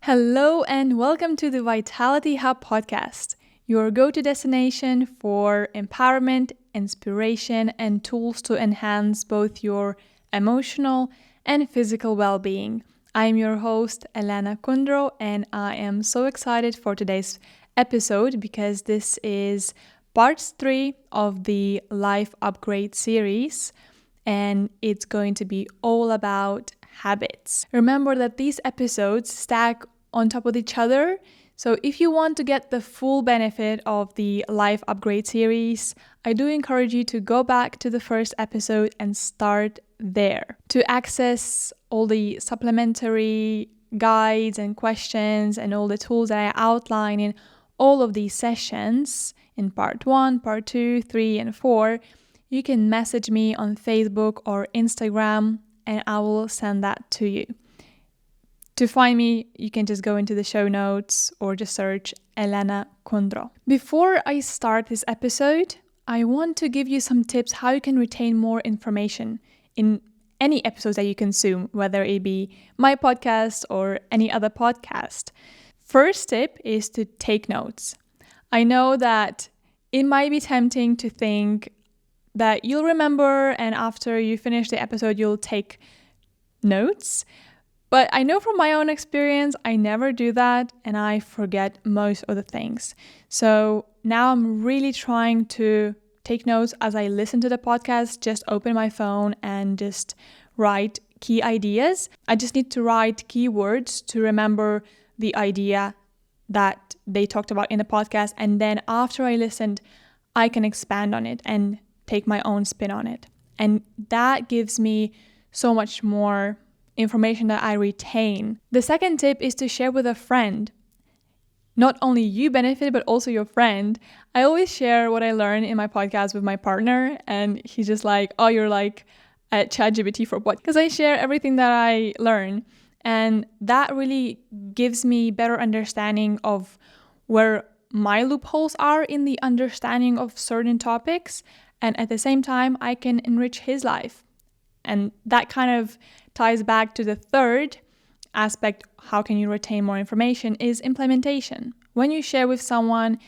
Hello and welcome to the Vitality Hub podcast, your go-to destination for empowerment, inspiration, and tools to enhance both your emotional and physical well-being. I'm your host, Elena Kundro, and I am so excited for today's episode because this is part 3 of the Life Upgrade series, and it's going to be all about habits. Remember that these episodes stack on top of each other. So if you want to get the full benefit of the Life Upgrade series, I do encourage you to go back to the first episode and start there to access all the supplementary guides and questions and all the tools that I outline in all of these sessions in part 1, part 2, 3, and 4. You can message me on Facebook or Instagram and I will send that to you. To find me, you can just go into the show notes or just search Elena Kundro. Before I start this episode, I want to give you some tips how you can retain more information in any episodes that you consume, whether it be my podcast or any other podcast. First tip is to take notes. I know that it might be tempting to think that you'll remember and after you finish the episode, you'll take notes. But I know from my own experience, I never do that and I forget most of the things. So now I'm really trying to take notes as I listen to the podcast, just open my phone and just write key ideas. I just need to write keywords to remember the idea that they talked about in the podcast. And then after I listened, I can expand on it and take my own spin on it. And that gives me so much more information that I retain. The second tip is to share with a friend. Not only you benefit, but also your friend. I always share what I learn in my podcast with my partner, and he's just like, oh, you're like a ChatGPT for what? Because I share everything that I learn, and that really gives me better understanding of where my loopholes are in the understanding of certain topics, and at the same time, I can enrich his life. And that kind of ties back to the third aspect, how can you retain more information, is implementation. When you share with someone,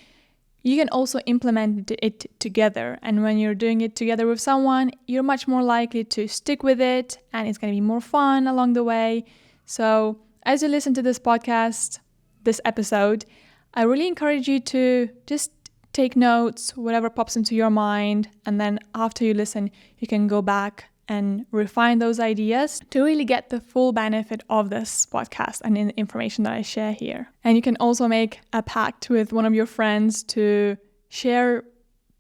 you can also implement it together. And when you're doing it together with someone, you're much more likely to stick with it and it's going to be more fun along the way. So as you listen to this podcast, this episode, I really encourage you to just take notes, whatever pops into your mind. And then after you listen, you can go back and refine those ideas to really get the full benefit of this podcast and in the information that I share here. And you can also make a pact with one of your friends to share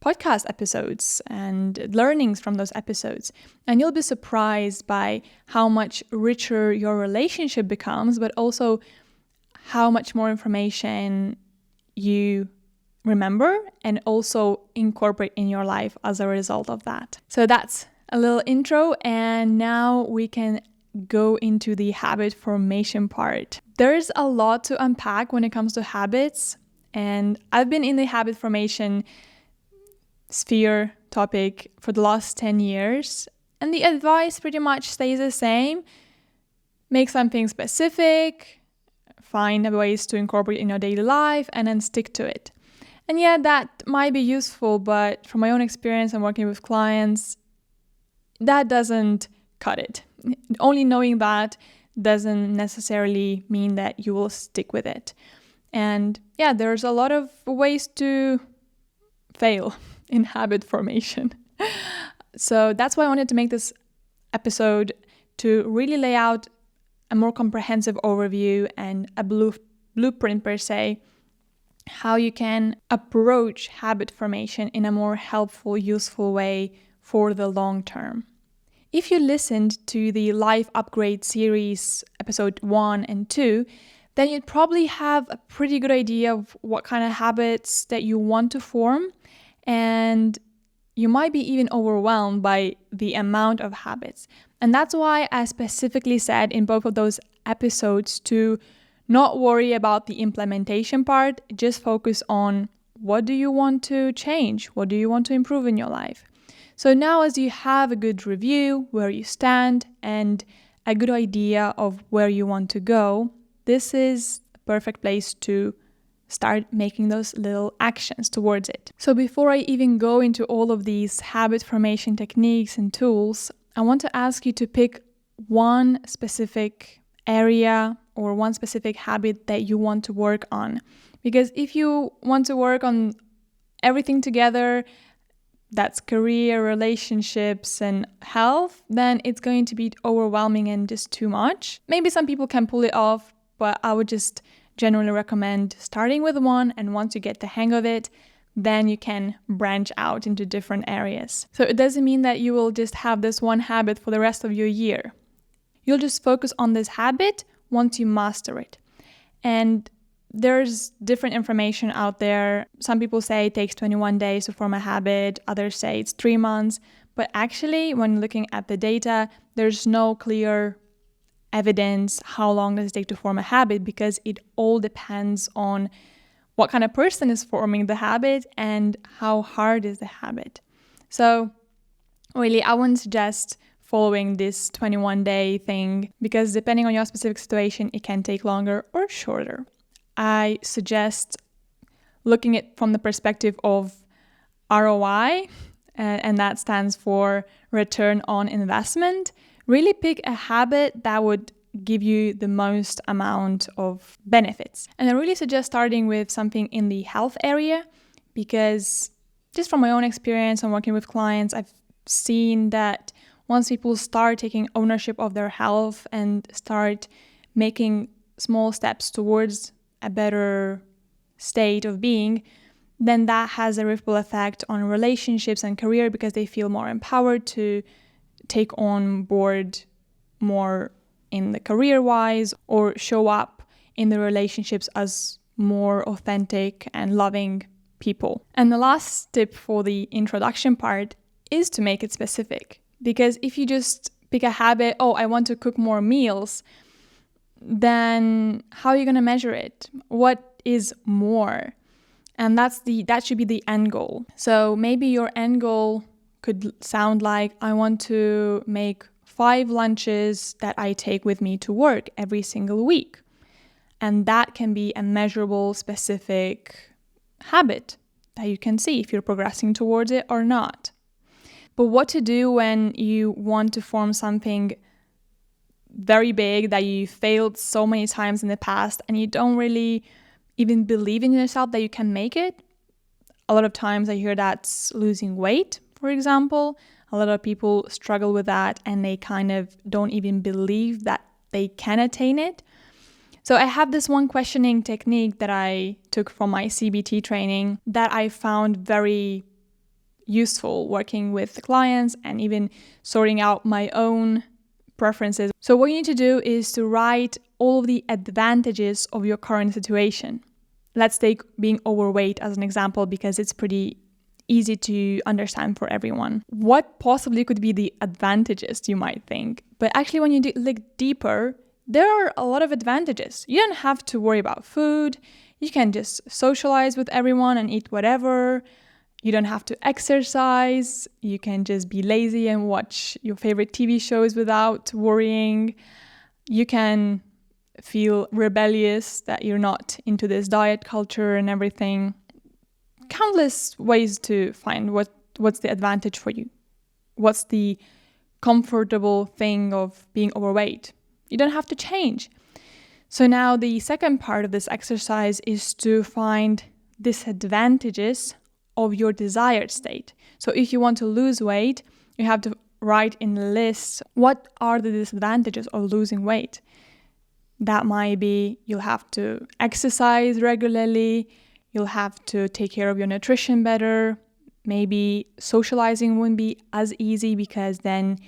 podcast episodes and learnings from those episodes. And you'll be surprised by how much richer your relationship becomes, but also how much more information you remember and also incorporate in your life as a result of that. So that's a little intro, and now we can go into the habit formation part. There's a lot to unpack when it comes to habits, and I've been in the habit formation sphere topic for the last 10 years, and the advice pretty much stays the same. Make something specific, find ways to incorporate in your daily life, and then stick to it. And yeah, that might be useful, but from my own experience and working with clients, that doesn't cut it. Only knowing that doesn't necessarily mean that you will stick with it. And yeah, there's a lot of ways to fail in habit formation. So that's why I wanted to make this episode, to really lay out a more comprehensive overview and a blueprint per se, how you can approach habit formation in a more helpful, useful way for the long term. If you listened to the Life Upgrade series, episode 1 and 2, then you'd probably have a pretty good idea of what kind of habits that you want to form, and you might be even overwhelmed by the amount of habits. And that's why I specifically said in both of those episodes to not worry about the implementation part, just focus on what do you want to change? What do you want to improve in your life? So now as you have a good review where you stand and a good idea of where you want to go, this is perfect place to start making those little actions towards it. So before I even go into all of these habit formation techniques and tools, I want to ask you to pick one specific area or one specific habit that you want to work on. Because if you want to work on everything together, that's career, relationships, and health, then it's going to be overwhelming and just too much. Maybe some people can pull it off, but I would just generally recommend starting with one, and once you get the hang of it, then you can branch out into different areas. So it doesn't mean that you will just have this one habit for the rest of your year. You'll just focus on this habit once you master it. And there's different information out there. Some people say it takes 21 days to form a habit. Others say it's 3 months. But actually, when looking at the data, there's no clear evidence how long does it take to form a habit, because it all depends on what kind of person is forming the habit and how hard is the habit. So really, I wouldn't suggest following this 21-day thing, because depending on your specific situation, it can take longer or shorter. I suggest looking at it from the perspective of ROI, and that stands for return on investment. Really pick a habit that would give you the most amount of benefits. And I really suggest starting with something in the health area, because just from my own experience and working with clients, I've seen that once people start taking ownership of their health and start making small steps towards a better state of being, then that has a ripple effect on relationships and career, because they feel more empowered to take on board more in the career-wise or show up in the relationships as more authentic and loving people. And the last tip for the introduction part is to make it specific. Because if you just pick a habit, I want to cook more meals, then how are you going to measure it? What is more? And that should be the end goal. So maybe your end goal could sound like, I want to make 5 lunches that I take with me to work every single week. And that can be a measurable, specific habit that you can see if you're progressing towards it or not. But what to do when you want to form something very big that you failed so many times in the past and you don't really even believe in yourself that you can make it? A lot of times I hear that's losing weight, for example. A lot of people struggle with that and they kind of don't even believe that they can attain it. So I have this one questioning technique that I took from my CBT training that I found very useful working with clients and even sorting out my own preferences. So what you need to do is to write all of the advantages of your current situation. Let's take being overweight as an example, because it's pretty easy to understand for everyone. What possibly could be the advantages, you might think? But actually, when you look deeper, there are a lot of advantages. You don't have to worry about food. You can just socialize with everyone and eat whatever. You don't have to exercise. You can just be lazy and watch your favorite TV shows without worrying. You can feel rebellious that you're not into this diet culture and everything. Countless ways to find what's the advantage for you. What's the comfortable thing of being overweight? You don't have to change. So now the second part of this exercise is to find disadvantages of your desired state. So if you want to lose weight, you have to write in the list, what are the disadvantages of losing weight? That might be you'll have to exercise regularly, you'll have to take care of your nutrition better, maybe socializing wouldn't be as easy because then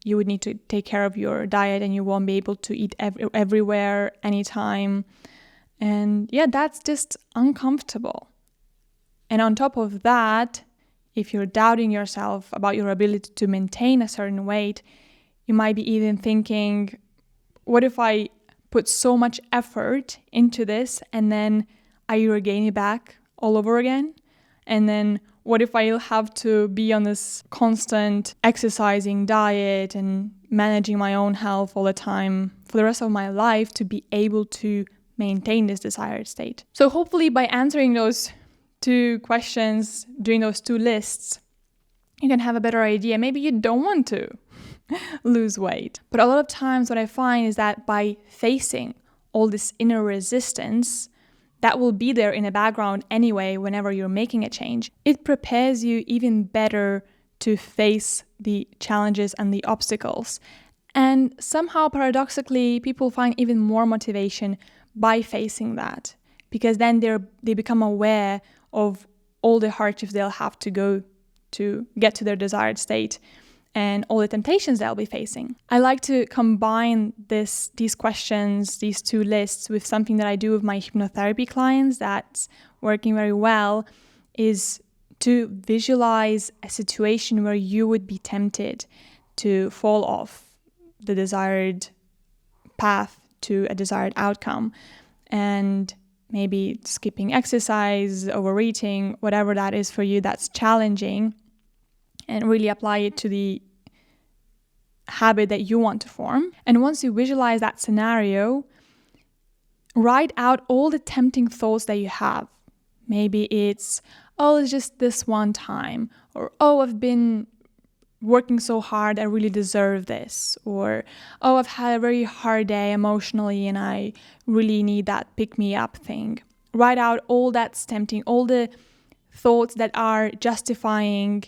you would need to take care of your diet and you won't be able to eat everywhere, anytime. And yeah, that's just uncomfortable. And on top of that, if you're doubting yourself about your ability to maintain a certain weight, you might be even thinking, what if I put so much effort into this and then I regain it back all over again? And then what if I'll have to be on this constant exercising diet and managing my own health all the time for the rest of my life to be able to maintain this desired state. So hopefully by answering those 2 questions, doing those 2 lists, you can have a better idea. Maybe you don't want to lose weight. But a lot of times what I find is that by facing all this inner resistance that will be there in the background anyway whenever you're making a change, it prepares you even better to face the challenges and the obstacles. And somehow paradoxically, people find even more motivation by facing that, because then they become aware of all the hardships they'll have to go to get to their desired state and all the temptations they'll be facing. I like to combine these questions, these 2 lists, with something that I do with my hypnotherapy clients that's working very well, is to visualize a situation where you would be tempted to fall off the desired path to a desired outcome, and maybe skipping exercise, overeating, whatever that is for you that's challenging, and really apply it to the habit that you want to form. And once you visualize that scenario, write out all the tempting thoughts that you have. Maybe it's, oh, it's just this one time, or oh, I've been working so hard, I really deserve this, or oh, I've had a very hard day emotionally and I really need that pick-me-up thing. Write out all that's tempting, all the thoughts that are justifying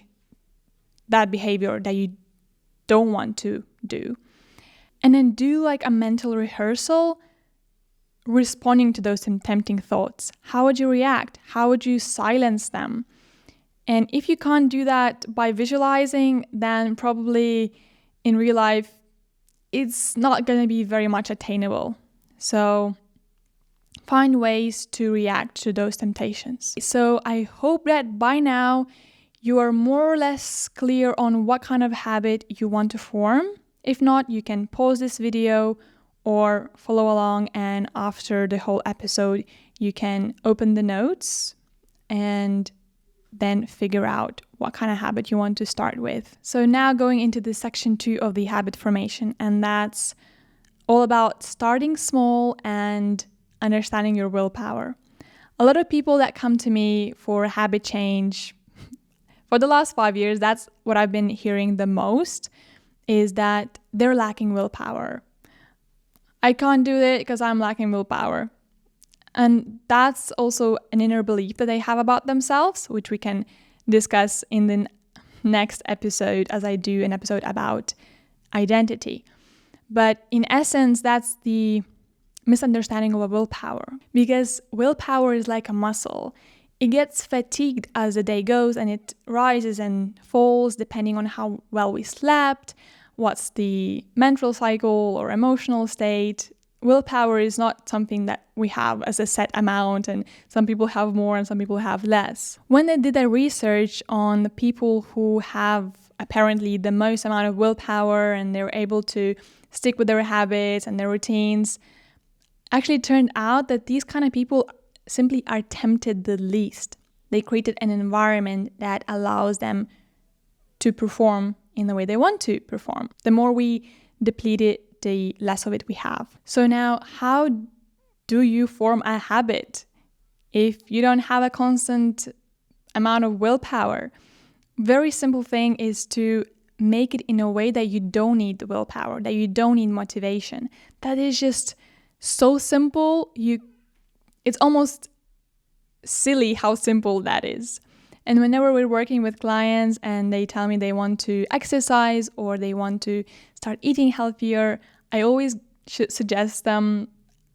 that behavior that you don't want to do. And then do like a mental rehearsal responding to those tempting thoughts. How would you react? How would you silence them? And if you can't do that by visualizing, then probably in real life, it's not going to be very much attainable. So find ways to react to those temptations. So I hope that by now you are more or less clear on what kind of habit you want to form. If not, you can pause this video or follow along, and after the whole episode, you can open the notes and then figure out what kind of habit you want to start with. So now going into the section 2 of the habit formation, and that's all about starting small and understanding your willpower. A lot of people that come to me for habit change, for the last 5 years, that's what I've been hearing the most, is that they're lacking willpower. I can't do it because I'm lacking willpower. And that's also an inner belief that they have about themselves, which we can discuss in the next episode, as I do an episode about identity. But in essence, that's the misunderstanding of a willpower, because willpower is like a muscle. It gets fatigued as the day goes, and it rises and falls depending on how well we slept, what's the mental cycle or emotional state. Willpower is not something that we have as a set amount, and some people have more and some people have less. When they did a research on the people who have apparently the most amount of willpower and they're able to stick with their habits and their routines, actually it turned out that these kind of people simply are tempted the least. They created an environment that allows them to perform in the way they want to perform. The more we deplete it, the less of it we have. So now, how do you form a habit if you don't have a constant amount of willpower? Very simple thing is to make it in a way that you don't need the willpower, that you don't need motivation. That is just so simple. It's almost silly how simple that is. And whenever we're working with clients and they tell me they want to exercise or they want to start eating healthier, I always suggest them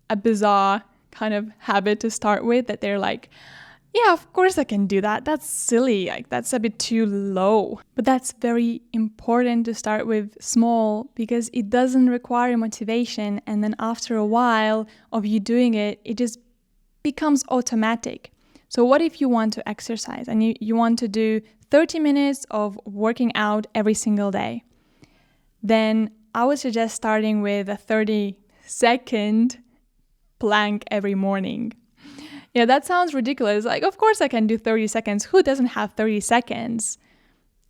a bizarre kind of habit to start with, that they're like, yeah, of course I can do that. That's silly. Like, that's a bit too low. But that's very important to start with small, because it doesn't require motivation. And then after a while of you doing it, it just becomes automatic. So what if you want to exercise and you want to do 30 minutes of working out every single day? Then I would suggest starting with a 30-second plank every morning. Yeah, that sounds ridiculous. Like, of course I can do 30 seconds. Who doesn't have 30 seconds?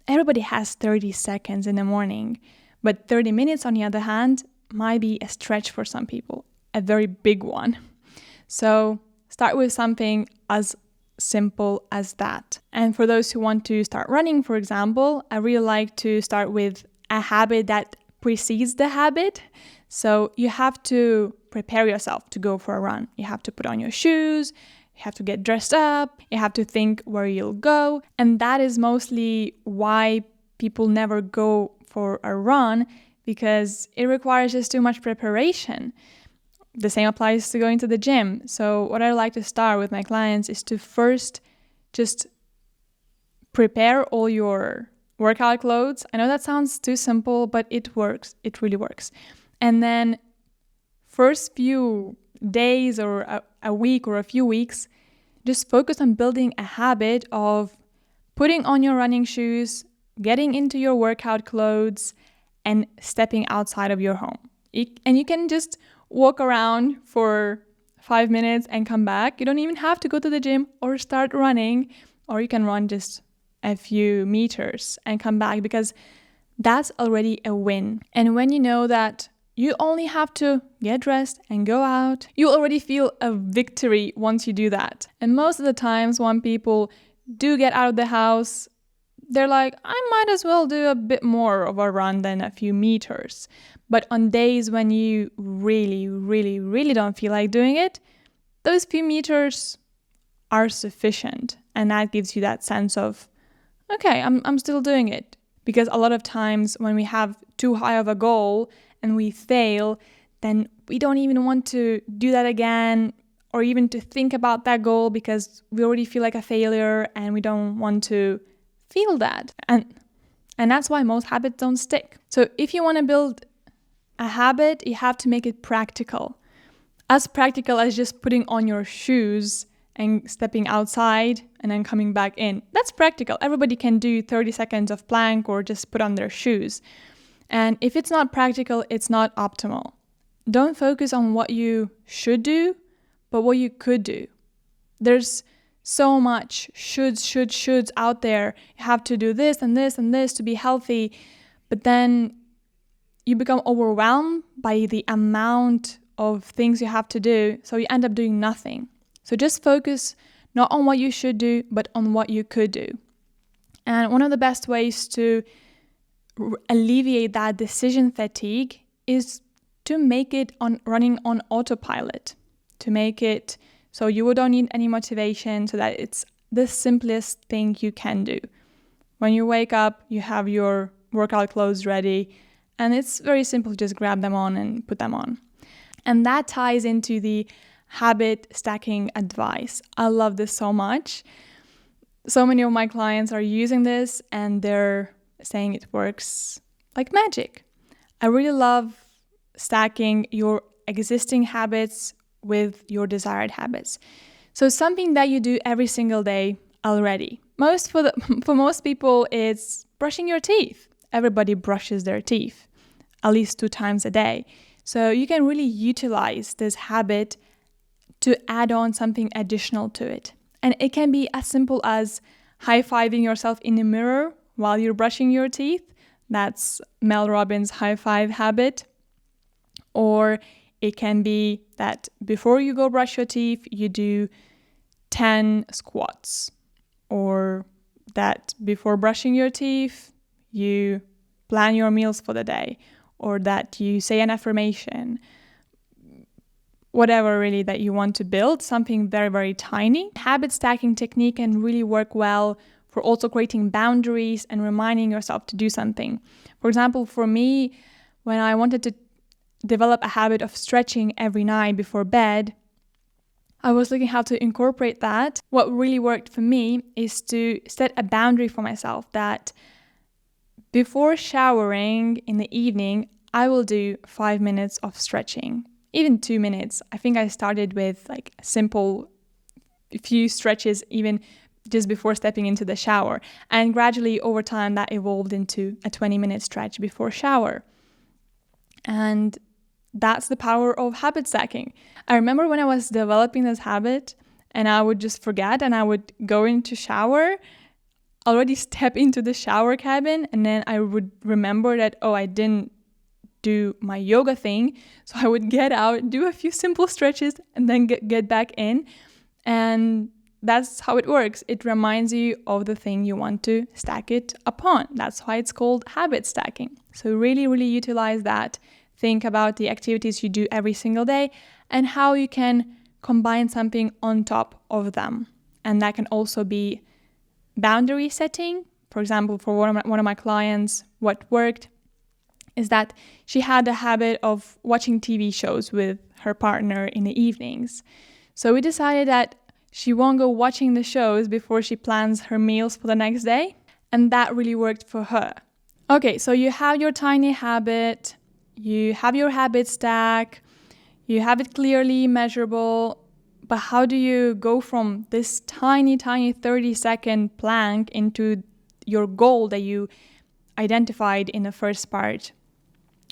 Everybody has 30 seconds in the morning. But 30 minutes, on the other hand, might be a stretch for some people, a very big one. So start with something as simple as that. And for those who want to start running, for example, I really like to start with a habit that precedes the habit. So you have to prepare yourself to go for a run. You have to put on your shoes, you have to get dressed up, you have to think where you'll go. And that is mostly why people never go for a run, because it requires just too much preparation. The same applies to going to the gym. So what I like to start with my clients is to first just prepare all your workout clothes. I know that sounds too simple, but it works. It really works. And then first few days or a week or a few weeks, just focus on building a habit of putting on your running shoes, getting into your workout clothes, and stepping outside of your home. And you can just walk around for 5 minutes and come back. You don't even have to go to the gym or start running, or you can run just a few meters and come back, because that's already a win. And when you know that you only have to get dressed and go out, you already feel a victory once you do that. And most of the times when people do get out of the house, they're like, I might as well do a bit more of a run than a few meters. But on days when you really, really, really don't feel like doing it, those few meters are sufficient. And that gives you that sense of, okay, I'm still doing it. Because a lot of times when we have too high of a goal and we fail, then we don't even want to do that again, or even to think about that goal, because we already feel like a failure and we don't want to feel that. And that's why most habits don't stick. So if you want to build a habit, you have to make it practical. As practical as just putting on your shoes and stepping outside and then coming back in. That's practical. Everybody can do 30 seconds of plank or just put on their shoes. And if it's not practical, it's not optimal. Don't focus on what you should do, but what you could do. There's so much shoulds out there. You have to do this and this and this to be healthy. But then you become overwhelmed by the amount of things you have to do. So you end up doing nothing. So just focus not on what you should do, but on what you could do. And one of the best ways to alleviate that decision fatigue is to make it running on autopilot, to make it so you don't need any motivation, so that it's the simplest thing you can do. When you wake up, you have your workout clothes ready, and it's very simple, just grab them on and put them on. And that ties into the habit stacking advice. I love this so much. So many of my clients are using this and they're saying it works like magic. I really love stacking your existing habits with your desired habits. So something that you do every single day already. For most people, it's brushing your teeth. Everybody brushes their teeth at least 2 times a day. So you can really utilize this habit to add on something additional to it. And it can be as simple as high-fiving yourself in the mirror while you're brushing your teeth. That's Mel Robbins' high five habit. Or it can be that before you go brush your teeth, you do 10 squats. Or that before brushing your teeth, you plan your meals for the day. Or that you say an affirmation. Whatever really that you want to build, something very, very tiny. Habit stacking technique can really work well for also creating boundaries and reminding yourself to do something. For example, for me, when I wanted to develop a habit of stretching every night before bed, I was looking how to incorporate that. What really worked for me is to set a boundary for myself that before showering in the evening, I will do 5 minutes of stretching. Even 2 minutes. I think I started with like simple few stretches even just before stepping into the shower. And gradually over time that evolved into a 20-minute stretch before shower. And that's the power of habit stacking. I remember when I was developing this habit and I would just forget and I would go into shower, already step into the shower cabin, and then I would remember that, I didn't do my yoga thing. So I would get out, do a few simple stretches, and then get back in. And that's how it works. It reminds you of the thing you want to stack it upon. That's why it's called habit stacking. So really, really utilize that. Think about the activities you do every single day and how you can combine something on top of them. And that can also be boundary setting. For example, for one of my clients, what worked is that she had a habit of watching TV shows with her partner in the evenings. So we decided that she won't go watching the shows before she plans her meals for the next day. And that really worked for her. Okay, so you have your tiny habit, you have your habit stack, you have it clearly measurable, but how do you go from this tiny 30-second plank into your goal that you identified in the first part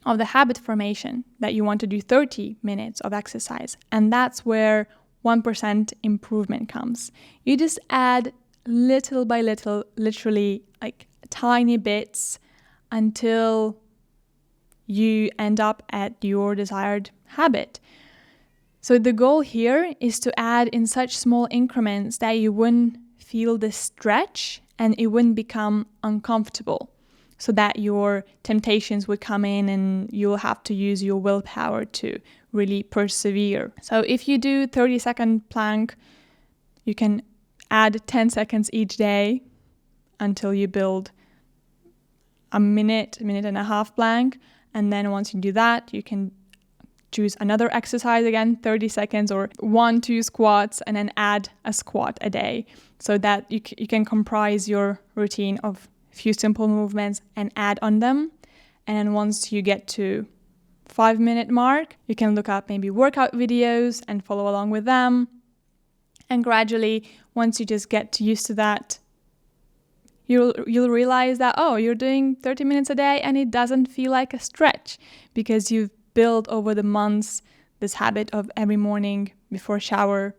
of the habit formation, that you want to do 30 minutes of exercise? And that's where 1% improvement comes. You just add little by little, literally like tiny bits until you end up at your desired habit. So the goal here is to add in such small increments that you wouldn't feel the stretch and it wouldn't become uncomfortable, so that your temptations would come in and you'll have to use your willpower to really persevere. So if you do 30-second plank, you can add 10 seconds each day until you build a minute and a half plank. And then once you do that, you can choose another exercise again, 30 seconds or 1-2 squats, and then add a squat a day, so that you can comprise your routine of few simple movements and add on them. And then once you get to 5-minute mark, you can look up maybe workout videos and follow along with them. And gradually, once you just get used to that, you'll realize that, oh, you're doing 30 minutes a day and it doesn't feel like a stretch, because you've built over the months this habit of every morning before shower,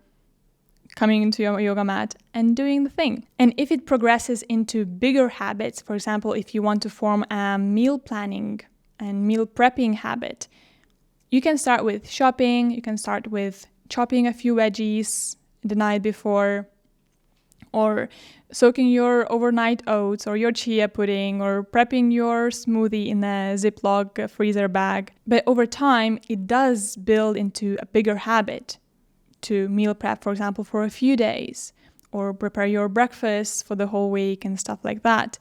coming into your yoga mat and doing the thing. And if it progresses into bigger habits, for example, if you want to form a meal planning and meal prepping habit, you can start with shopping, you can start with chopping a few veggies the night before, or soaking your overnight oats or your chia pudding, or prepping your smoothie in a Ziploc freezer bag. But over time, it does build into a bigger habit to meal prep, for example, for a few days, or prepare your breakfast for the whole week and stuff like that.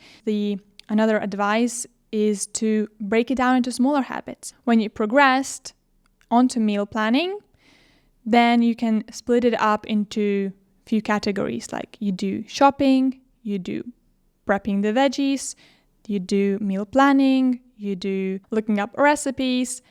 Another advice is to break it down into smaller habits. When you progressed onto meal planning, then you can split it up into few categories, like you do shopping, you do prepping the veggies, you do meal planning, you do looking up recipes,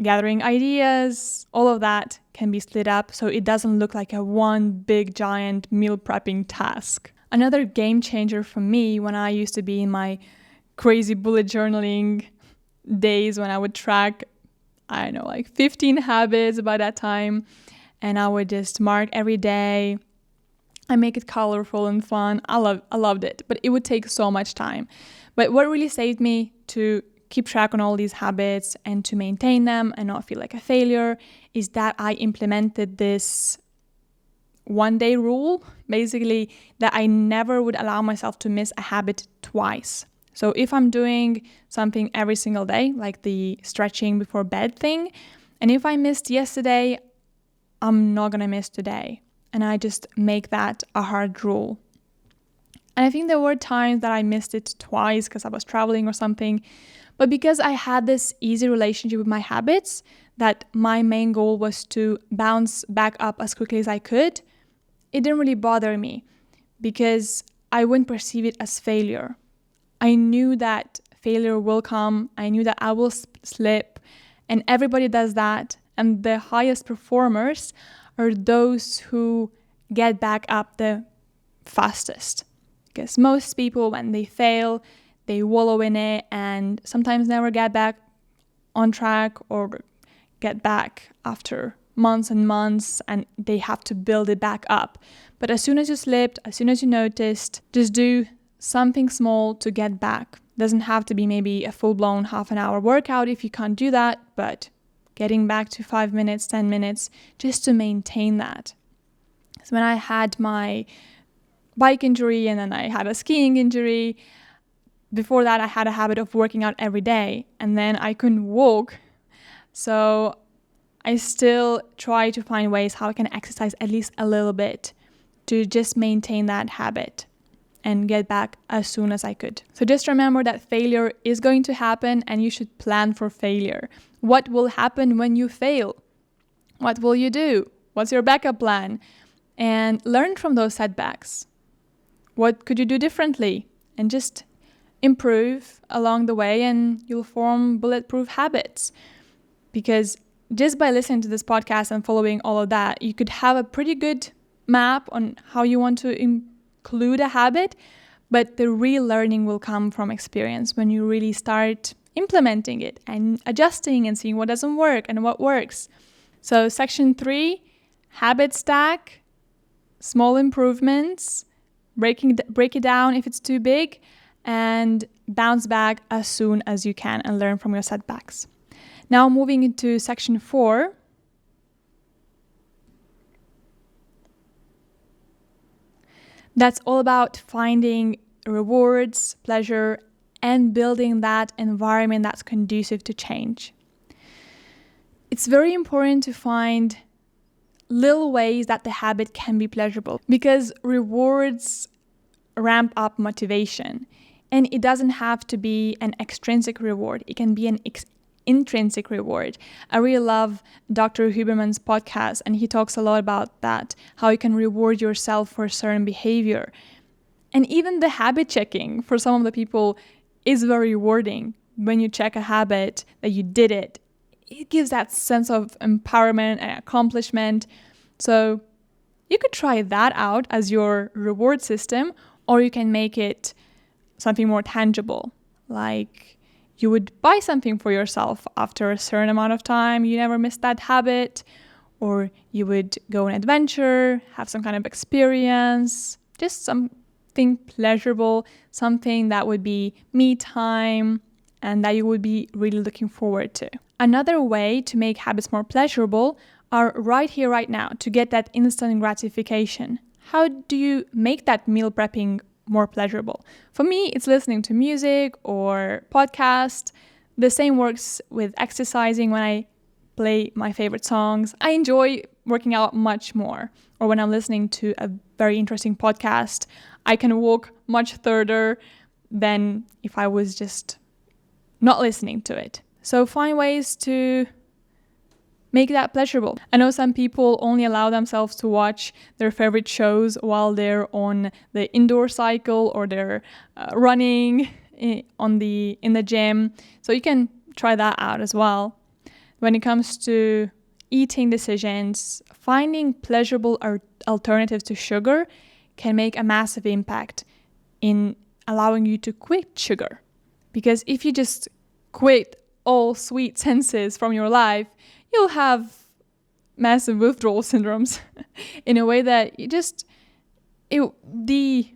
gathering ideas. All of that can be split up so it doesn't look like a one big giant meal prepping task. Another game changer for me, when I used to be in my crazy bullet journaling days, when I would track, 15 habits by that time, and I would just mark every day. I make it colorful and fun. I loved it, but it would take so much time. But what really saved me to keep track on all these habits and to maintain them and not feel like a failure is that I implemented this 1-day rule, basically, that I never would allow myself to miss a habit twice. So if I'm doing something every single day, like the stretching before bed thing, and if I missed yesterday, I'm not going to miss today. And I just make that a hard rule. And I think there were times that I missed it twice because I was traveling or something. But because I had this easy relationship with my habits, that my main goal was to bounce back up as quickly as I could, it didn't really bother me because I wouldn't perceive it as failure. I knew that failure will come. I knew that I will slip, and everybody does that. And the highest performers are those who get back up the fastest. Because most people, when they fail, they wallow in it and sometimes never get back on track, or get back after months and months, and they have to build it back up. But as soon as you slipped, as soon as you noticed, just do something small to get back. Doesn't have to be maybe a full-blown half an hour workout if you can't do that, but getting back to 5 minutes, 10 minutes, just to maintain that. So when I had my bike injury and then I had a skiing injury, before that I had a habit of working out every day and then I couldn't walk. So I still try to find ways how I can exercise at least a little bit to just maintain that habit and get back as soon as I could. So just remember that failure is going to happen and you should plan for failure. What will happen when you fail? What will you do? What's your backup plan? And learn from those setbacks. What could you do differently? And just improve along the way and you'll form bulletproof habits. Because just by listening to this podcast and following all of that, you could have a pretty good map on how you want to include a habit, but the real learning will come from experience when you really start implementing it and adjusting and seeing what doesn't work and what works. So section 3, habit stack, small improvements, break it down if it's too big, and bounce back as soon as you can and learn from your setbacks. Now moving into section 4. That's all about finding rewards, pleasure, and building that environment that's conducive to change. It's very important to find little ways that the habit can be pleasurable because rewards ramp up motivation. And it doesn't have to be an extrinsic reward. It can be an intrinsic reward. I really love Dr. Huberman's podcast, and he talks a lot about that, how you can reward yourself for a certain behavior. And even the habit checking for some of the people is very rewarding. When you check a habit that you did it, it gives that sense of empowerment and accomplishment. So you could try that out as your reward system, or you can make it something more tangible, like you would buy something for yourself after a certain amount of time, you never miss that habit, or you would go on an adventure, have some kind of experience, just something pleasurable, something that would be me time and that you would be really looking forward to. Another way to make habits more pleasurable are right here, right now, to get that instant gratification. How do you make that meal prepping more pleasurable? For me, it's listening to music or podcast. The same works with exercising. When I play my favorite songs, I enjoy working out much more. Or when I'm listening to a very interesting podcast, I can walk much further than if I was just not listening to it. So find ways to make that pleasurable. I know some people only allow themselves to watch their favorite shows while they're on the indoor cycle or they're running in the gym. So you can try that out as well. When it comes to eating decisions, finding pleasurable alternatives to sugar can make a massive impact in allowing you to quit sugar. Because if you just quit all sweet senses from your life, you'll have massive withdrawal syndromes in a way that the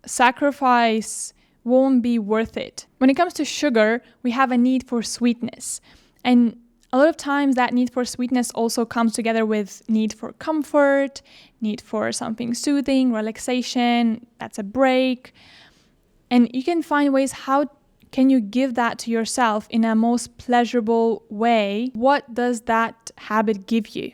sacrifice won't be worth it. When it comes to sugar, we have a need for sweetness. And a lot of times that need for sweetness also comes together with need for comfort, need for something soothing, relaxation, that's a break. And you can find ways how can you give that to yourself in a most pleasurable way? What does that habit give you?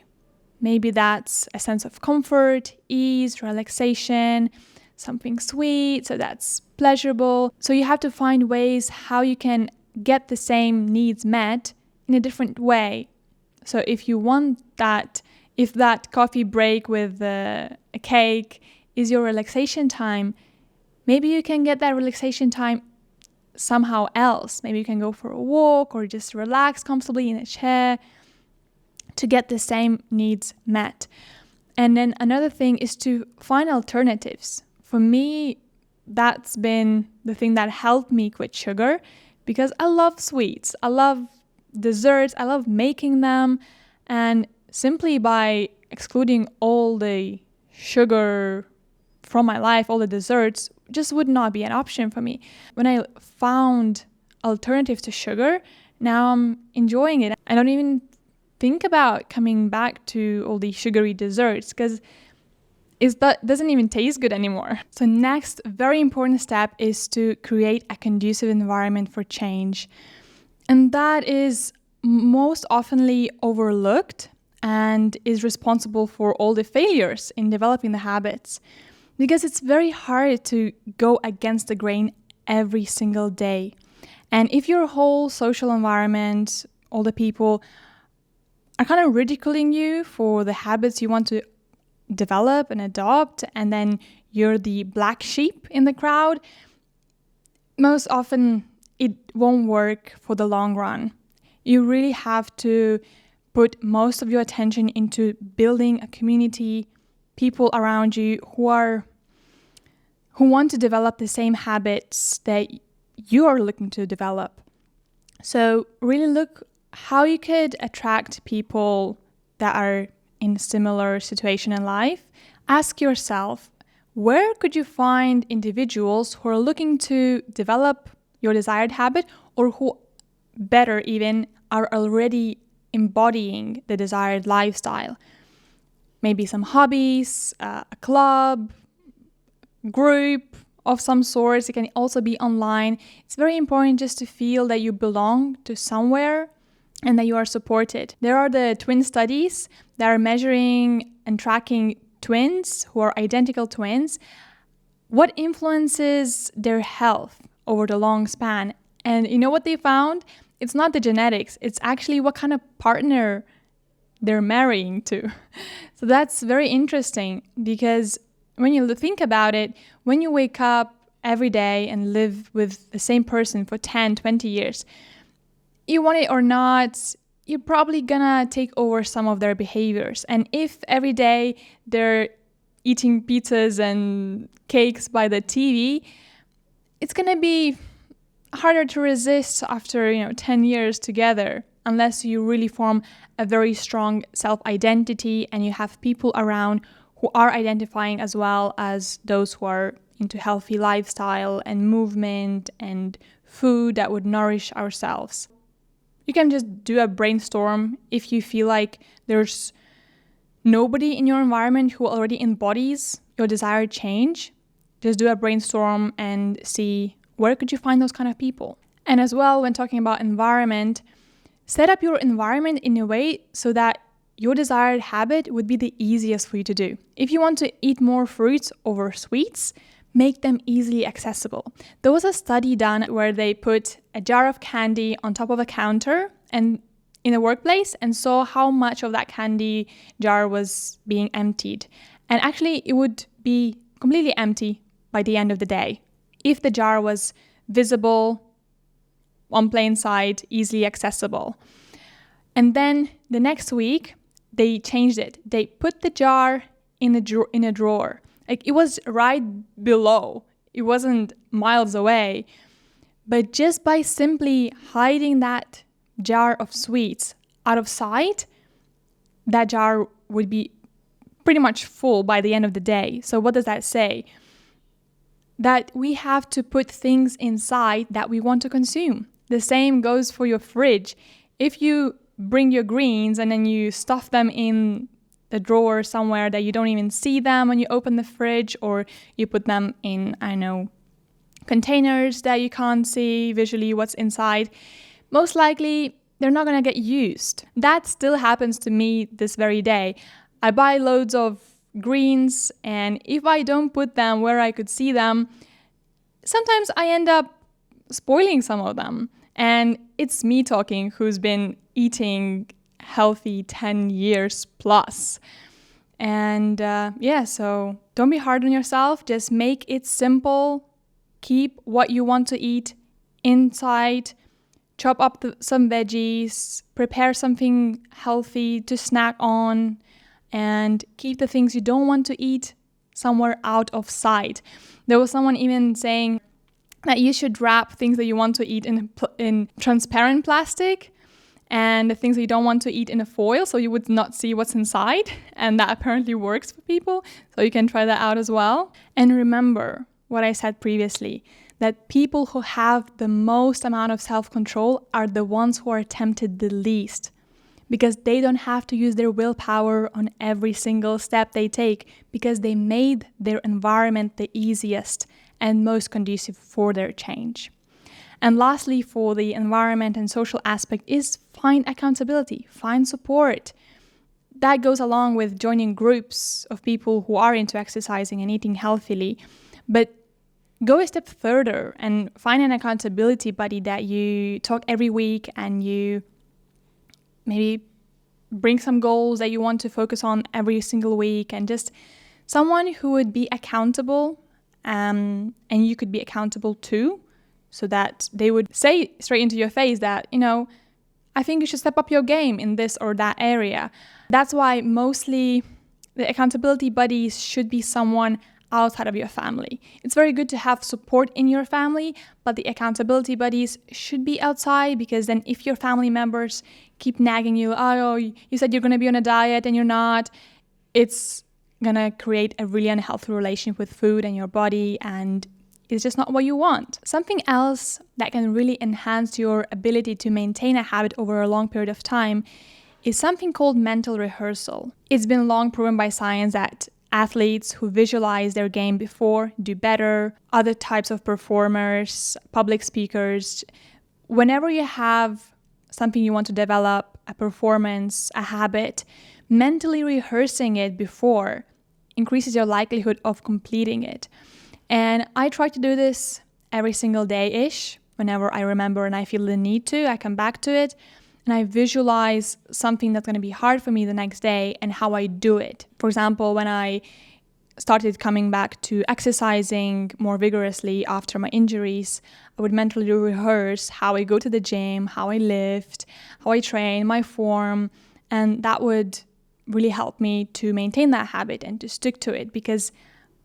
Maybe that's a sense of comfort, ease, relaxation, something sweet, so that's pleasurable. So you have to find ways how you can get the same needs met in a different way. So if you want that, if that coffee break with a cake is your relaxation time, maybe you can get that relaxation time somehow else. Maybe you can go for a walk or just relax comfortably in a chair to get the same needs met. And then another thing is to find alternatives. For me, that's been the thing that helped me quit sugar because I love sweets. I love desserts. I love making them. And simply by excluding all the sugar from my life, all the desserts, just would not be an option for me. When I found alternatives to sugar, now I'm enjoying it. I don't even think about coming back to all these sugary desserts because that doesn't even taste good anymore. So next, very important step is to create a conducive environment for change. And that is most oftenly overlooked and is responsible for all the failures in developing the habits, because it's very hard to go against the grain every single day. And if your whole social environment, all the people are kind of ridiculing you for the habits you want to develop and adopt, and then you're the black sheep in the crowd, most often it won't work for the long run. You really have to put most of your attention into building a community, people around you who want to develop the same habits that you are looking to develop. So really look how you could attract people that are in a similar situation in life. Ask yourself, where could you find individuals who are looking to develop your desired habit, or who, better even, are already embodying the desired lifestyle? Maybe some hobbies, a club, group of some sort. It can also be online. It's very important just to feel that you belong to somewhere and that you are supported. There are the twin studies that are measuring and tracking twins who are identical twins, what influences their health over the long span. And you know what they found? It's not the genetics, it's actually what kind of partner they're marrying to. So that's very interesting, because when you think about it, when you wake up every day and live with the same person for 10, 20 years, you want it or not, you're probably gonna take over some of their behaviors. And if every day they're eating pizzas and cakes by the TV, it's gonna be harder to resist after 10 years together, unless you really form a very strong self-identity and you have people around who are identifying as well as those who are into healthy lifestyle and movement and food that would nourish ourselves. You can just do a brainstorm if you feel like there's nobody in your environment who already embodies your desired change. Just do a brainstorm and see where could you find those kind of people. And as well, when talking about environment, set up your environment in a way so that your desired habit would be the easiest for you to do. If you want to eat more fruits over sweets, make them easily accessible. There was a study done where they put a jar of candy on top of a counter and in a workplace and saw how much of that candy jar was being emptied. And actually, it would be completely empty by the end of the day if the jar was visible, on plain sight, easily accessible. And then the next week, they changed it. They put the jar in a drawer. Like, it was right below. It wasn't miles away. But just by simply hiding that jar of sweets out of sight, that jar would be pretty much full by the end of the day. So what does that say? That we have to put things inside that we want to consume. The same goes for your fridge. If you bring your greens and then you stuff them in the drawer somewhere that you don't even see them when you open the fridge, or you put them in, containers that you can't see visually what's inside, most likely they're not going to get used. That still happens to me this very day. I buy loads of greens, and if I don't put them where I could see them, sometimes I end up spoiling some of them. And it's me talking, who's been eating healthy 10 years plus. And so don't be hard on yourself. Just make it simple. Keep what you want to eat inside. Chop up some veggies. Prepare something healthy to snack on. And keep the things you don't want to eat somewhere out of sight. There was someone even saying that you should wrap things that you want to eat in transparent plastic. and the things that you don't want to eat in a foil so you would not see what's inside. And that apparently works for people. So you can try that out as well. And remember what I said previously, that people who have the most amount of self-control are the ones who are tempted the least, because they don't have to use their willpower on every single step they take, because they made their environment the easiest and most conducive for their change. And lastly, for the environment and social aspect is find accountability, find support. That goes along with joining groups of people who are into exercising and eating healthily. But go a step further and find an accountability buddy that you talk every week, and you maybe bring some goals that you want to focus on every single week, and just someone who would be accountable and you could be accountable to, so that they would say straight into your face that, I think you should step up your game in this or that area. That's why mostly the accountability buddies should be someone outside of your family. It's very good to have support in your family, but the accountability buddies should be outside, because then if your family members keep nagging you, oh, you said you're going to be on a diet and you're not, it's going to create a really unhealthy relationship with food and your body, and it's just not what you want. Something else that can really enhance your ability to maintain a habit over a long period of time is something called mental rehearsal. It's been long proven by science that athletes who visualize their game before do better. Other types of performers, public speakers, whenever you have something you want to develop, a performance, a habit, mentally rehearsing it before increases your likelihood of completing it. And I try to do this every single day-ish. Whenever I remember and I feel the need to, I come back to it and I visualize something that's going to be hard for me the next day and how I do it. For example, when I started coming back to exercising more vigorously after my injuries, I would mentally rehearse how I go to the gym, how I lift, how I train, my form, and that would really help me to maintain that habit and to stick to it, because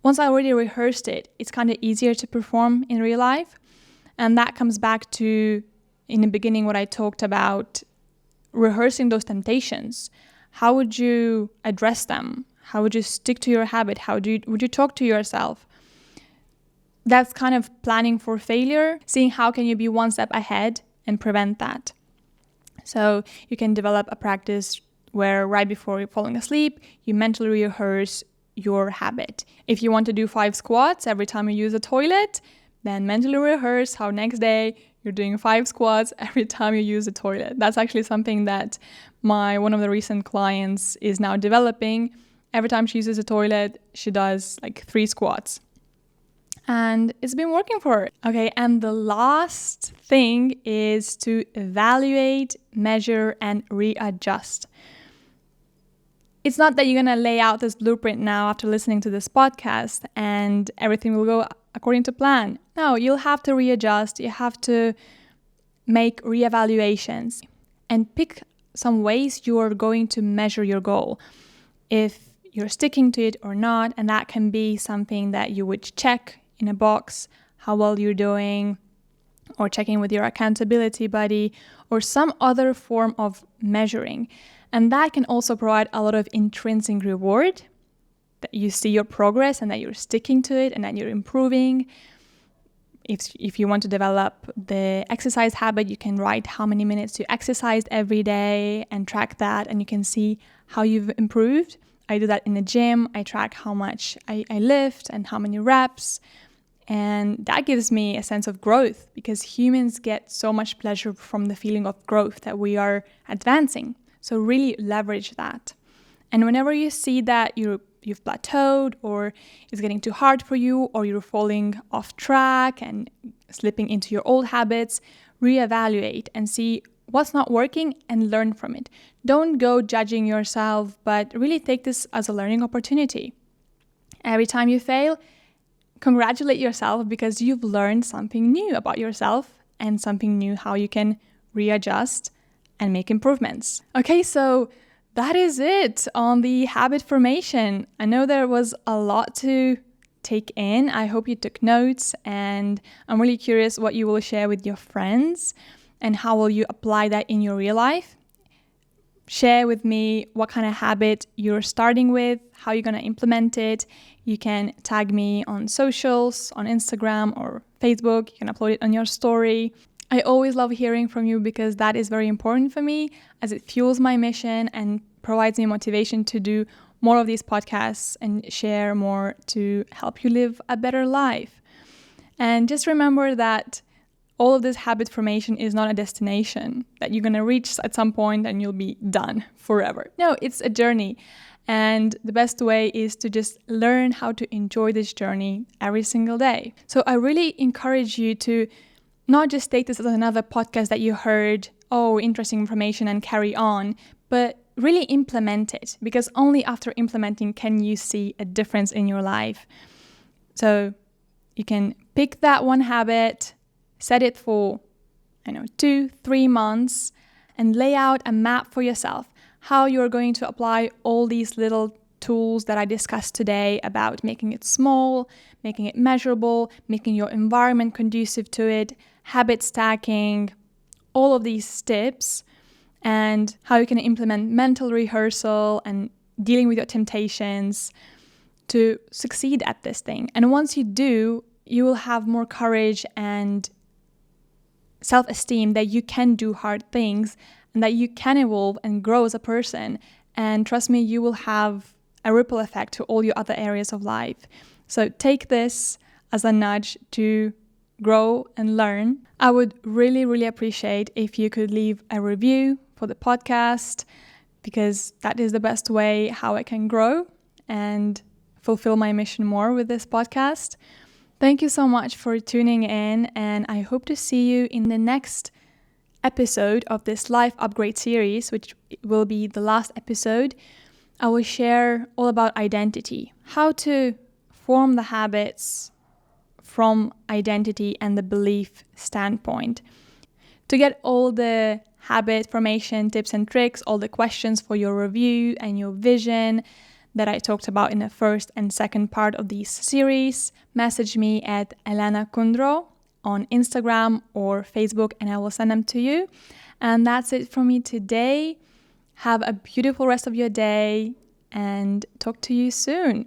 once I already rehearsed it, it's kind of easier to perform in real life. And that comes back to, in the beginning, what I talked about, rehearsing those temptations. How would you address them? How would you stick to your habit? Would you talk to yourself? That's kind of planning for failure, seeing how can you be one step ahead and prevent that. So you can develop a practice where right before you're falling asleep, you mentally rehearse your habit. If you want to do 5 squats every time you use the toilet, then mentally rehearse how next day you're doing 5 squats every time you use the toilet. That's actually something that one of the recent clients is now developing. Every time she uses the toilet, she does like 3 squats. And it's been working for her. Okay, and the last thing is to evaluate, measure, and readjust. It's not that you're going to lay out this blueprint now after listening to this podcast and everything will go according to plan. No, you'll have to readjust. You have to make reevaluations and pick some ways you're going to measure your goal, if you're sticking to it or not. And that can be something that you would check in a box, how well you're doing, or checking with your accountability buddy, or some other form of measuring. And that can also provide a lot of intrinsic reward, that you see your progress and that you're sticking to it and that you're improving. If you want to develop the exercise habit, you can write how many minutes you exercised every day and track that, and you can see how you've improved. I do that in the gym. I track how much I lift and how many reps. And that gives me a sense of growth, because humans get so much pleasure from the feeling of growth, that we are advancing. So really leverage that. And whenever you see that you've plateaued, or it's getting too hard for you, or you're falling off track and slipping into your old habits, reevaluate and see what's not working and learn from it. Don't go judging yourself, but really take this as a learning opportunity. Every time you fail, congratulate yourself, because you've learned something new about yourself and something new how you can readjust and make improvements. Okay, so that is it on the habit formation. I know there was a lot to take in. I hope you took notes, and I'm really curious what you will share with your friends. and how will you apply that in your real life. Share with me what kind of habit you're starting with, how you're going to implement it. You can tag me on socials, on Instagram or Facebook. You can upload it on your story. I always love hearing from you because that is very important for me, as it fuels my mission and provides me motivation to do more of these podcasts and share more to help you live a better life. And just remember that all of this habit formation is not a destination that you're going to reach at some point and you'll be done forever. No, it's a journey. And the best way is to just learn how to enjoy this journey every single day. So I really encourage you to not just take this as another podcast that you heard, oh, interesting information, and carry on, but really implement it, because only after implementing can you see a difference in your life. So you can pick that one habit, set it for, 2-3 months, and lay out a map for yourself how you're going to apply all these little tools that I discussed today about making it small, making it measurable, making your environment conducive to it, habit stacking, all of these tips, and how you can implement mental rehearsal and dealing with your temptations to succeed at this thing. And once you do, you will have more courage and self-esteem that you can do hard things and that you can evolve and grow as a person. And trust me, you will have a ripple effect to all your other areas of life. So take this as a nudge to grow and learn. I would really, really appreciate if you could leave a review for the podcast, because that is the best way how I can grow and fulfill my mission more with this podcast. Thank you so much for tuning in, and I hope to see you in the next episode of this Life Upgrade series, which will be the last episode. I will share all about identity, how to form the habits from identity and the belief standpoint. To get all the habit formation tips and tricks, all the questions for your review and your vision that I talked about in the first and second part of this series, message me at Elena Kundro on Instagram or Facebook and I will send them to you. And that's it from me today. Have a beautiful rest of your day and talk to you soon.